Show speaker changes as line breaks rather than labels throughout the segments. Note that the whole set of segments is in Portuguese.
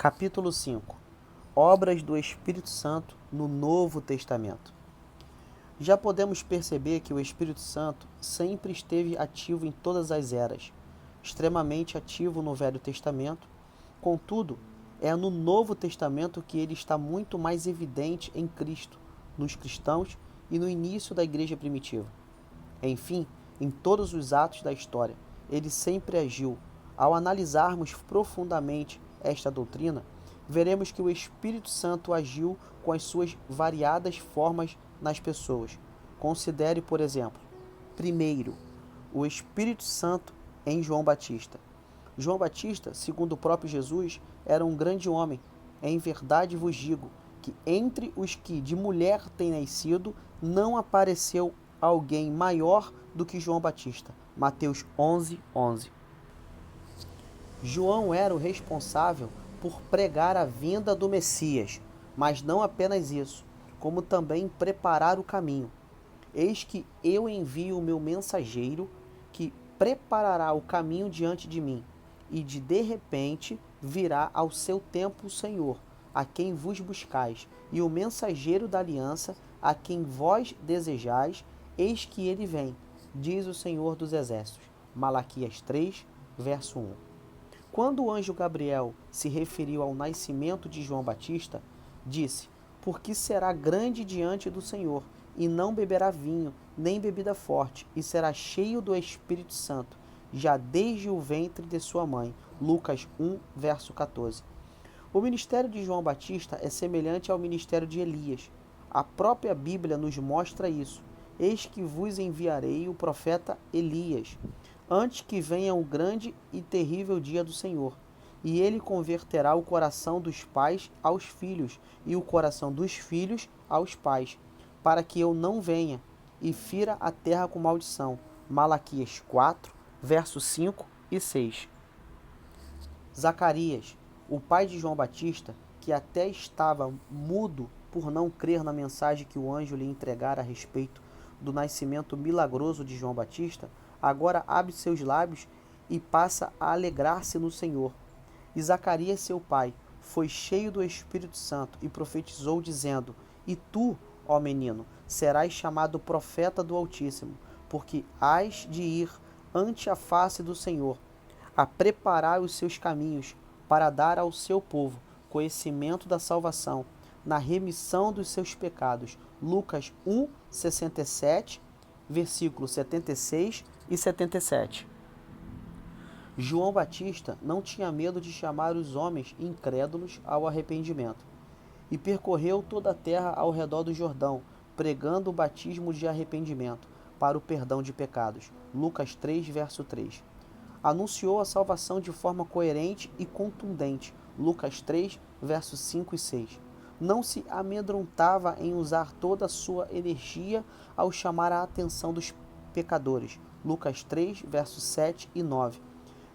Capítulo 5. Obras do Espírito Santo no Novo Testamento. Já podemos perceber que o Espírito Santo sempre esteve ativo em todas as eras, extremamente ativo no Velho Testamento. Contudo, é no Novo Testamento que ele está muito mais evidente em Cristo, nos cristãos e no início da igreja primitiva. Enfim, em todos os atos da história, ele sempre agiu. Ao analisarmos profundamente esta doutrina, veremos que o Espírito Santo agiu com as suas variadas formas nas pessoas. Considere, por exemplo, primeiro, o Espírito Santo em João Batista. João Batista, segundo o próprio Jesus, era um grande homem. Em verdade vos digo que entre os que de mulher têm nascido, não apareceu alguém maior do que João Batista. Mateus 11:11. João era o responsável por pregar a vinda do Messias, mas não apenas isso, como também preparar o caminho. Eis que eu envio o meu mensageiro, que preparará o caminho diante de mim, e de repente virá ao seu tempo o Senhor, a quem vos buscais, e o mensageiro da aliança, a quem vós desejais, eis que ele vem, diz o Senhor dos Exércitos. Malaquias 3, verso 1. Quando o anjo Gabriel se referiu ao nascimento de João Batista, disse: porque será grande diante do Senhor, e não beberá vinho, nem bebida forte, e será cheio do Espírito Santo, já desde o ventre de sua mãe. Lucas 1, verso 14. O ministério de João Batista é semelhante ao ministério de Elias. A própria Bíblia nos mostra isso. Eis que vos enviarei o profeta Elias, antes que venha o grande e terrível dia do Senhor. E ele converterá o coração dos pais aos filhos, e o coração dos filhos aos pais, para que eu não venha e fira a terra com maldição. Malaquias 4, versos 5 e 6. Zacarias, o pai de João Batista, que até estava mudo por não crer na mensagem que o anjo lhe entregara a respeito do nascimento milagroso de João Batista, agora abre seus lábios e passa a alegrar-se no Senhor. E Zacarias, seu pai, foi cheio do Espírito Santo e profetizou, dizendo: e tu, ó menino, serás chamado profeta do Altíssimo, porque hás de ir ante a face do Senhor, a preparar os seus caminhos, para dar ao seu povo conhecimento da salvação, na remissão dos seus pecados. Lucas 1, 67, versículos 76 e 77. João Batista não tinha medo de chamar os homens incrédulos ao arrependimento, e percorreu toda a terra ao redor do Jordão, pregando o batismo de arrependimento para o perdão de pecados. Lucas 3, verso 3. Anunciou a salvação de forma coerente e contundente. Lucas 3, versos 5 e 6. Não se amedrontava em usar toda a sua energia ao chamar a atenção dos pecadores. Lucas 3, versos 7 e 9.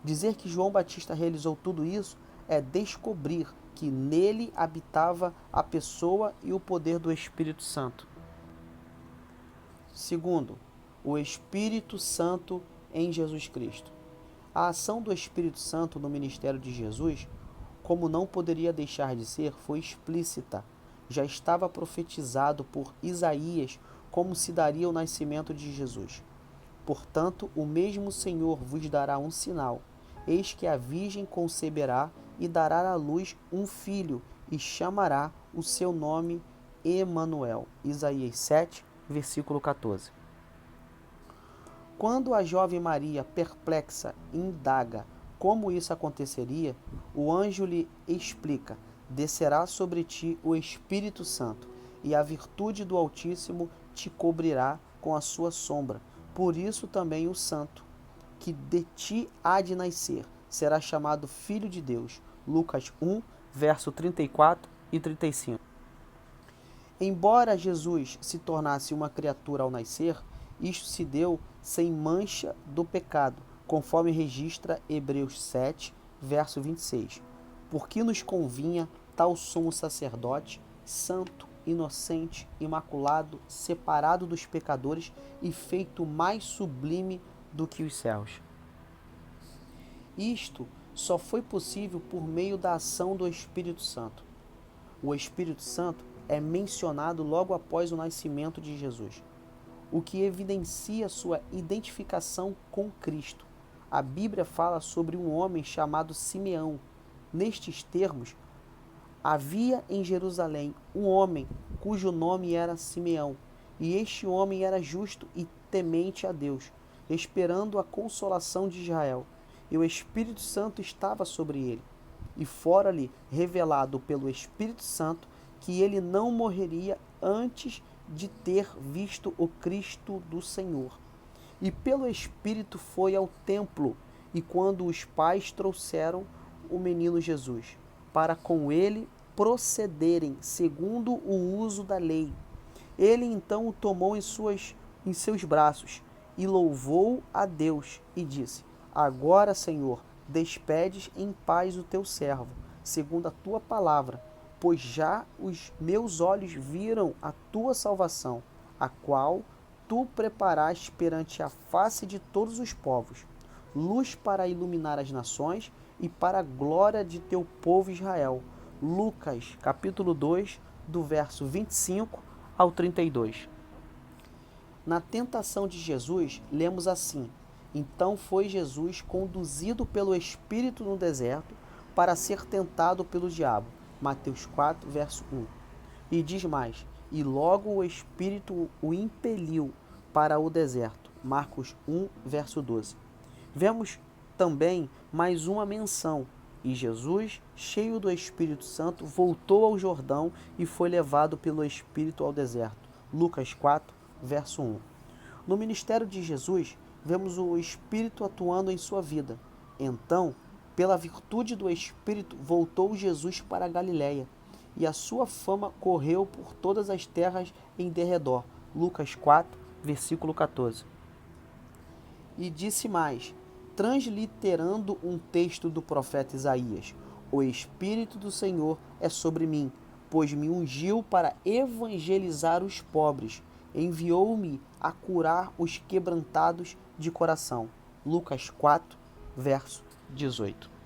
Dizer que João Batista realizou tudo isso é descobrir que nele habitava a pessoa e o poder do Espírito Santo. Segundo, o Espírito Santo em Jesus Cristo. A ação do Espírito Santo no ministério de Jesus, como não poderia deixar de ser, foi explícita. Já estava profetizado por Isaías como se daria o nascimento de Jesus. Portanto, o mesmo Senhor vos dará um sinal. Eis que a virgem conceberá e dará à luz um filho, e chamará o seu nome Emanuel. Isaías 7, versículo 14. Quando a jovem Maria, perplexa, indaga como isso aconteceria, o anjo lhe explica: descerá sobre ti o Espírito Santo, e a virtude do Altíssimo te cobrirá com a sua sombra. Por isso também o santo, que de ti há de nascer, será chamado Filho de Deus. Lucas 1, verso 34 e 35. Embora Jesus se tornasse uma criatura ao nascer, isto se deu sem mancha do pecado, conforme registra Hebreus 7, verso 26. Porque nos convinha tal sumo sacerdote, santo, inocente, imaculado, separado dos pecadores e feito mais sublime do que os céus. Isto só foi possível por meio da ação do Espírito Santo. O Espírito Santo é mencionado logo após o nascimento de Jesus, o que evidencia sua identificação com Cristo. A Bíblia fala sobre um homem chamado Simeão. Nestes termos, havia em Jerusalém um homem cujo nome era Simeão, e este homem era justo e temente a Deus, esperando a consolação de Israel. E o Espírito Santo estava sobre ele, e fora-lhe revelado pelo Espírito Santo que ele não morreria antes de ter visto o Cristo do Senhor. E pelo Espírito foi ao templo, e quando os pais trouxeram o menino Jesus, para com ele procederem segundo o uso da lei, ele então o tomou em seus braços e louvou a Deus e disse: Agora, Senhor, despedes em paz o teu servo, segundo a tua palavra, pois já os meus olhos viram a tua salvação, a qual tu preparaste perante a face de todos os povos, luz para iluminar as nações e para a glória de teu povo Israel. Lucas, capítulo 2, do verso 25 ao 32. Na tentação de Jesus, lemos assim: Então foi Jesus conduzido pelo Espírito no deserto para ser tentado pelo diabo. Mateus 4, verso 1. E diz mais: E logo o Espírito o impeliu para o deserto. Marcos 1, verso 12. Vemos também mais uma menção. E Jesus, cheio do Espírito Santo, voltou ao Jordão e foi levado pelo Espírito ao deserto. Lucas 4, verso 1. No ministério de Jesus, vemos o Espírito atuando em sua vida. Então, pela virtude do Espírito, voltou Jesus para a Galiléia, e a sua fama correu por todas as terras em derredor. Lucas 4, versículo 14. E disse mais, transliterando um texto do profeta Isaías: O Espírito do Senhor é sobre mim, pois me ungiu para evangelizar os pobres, enviou-me a curar os quebrantados de coração. Lucas 4, verso 18.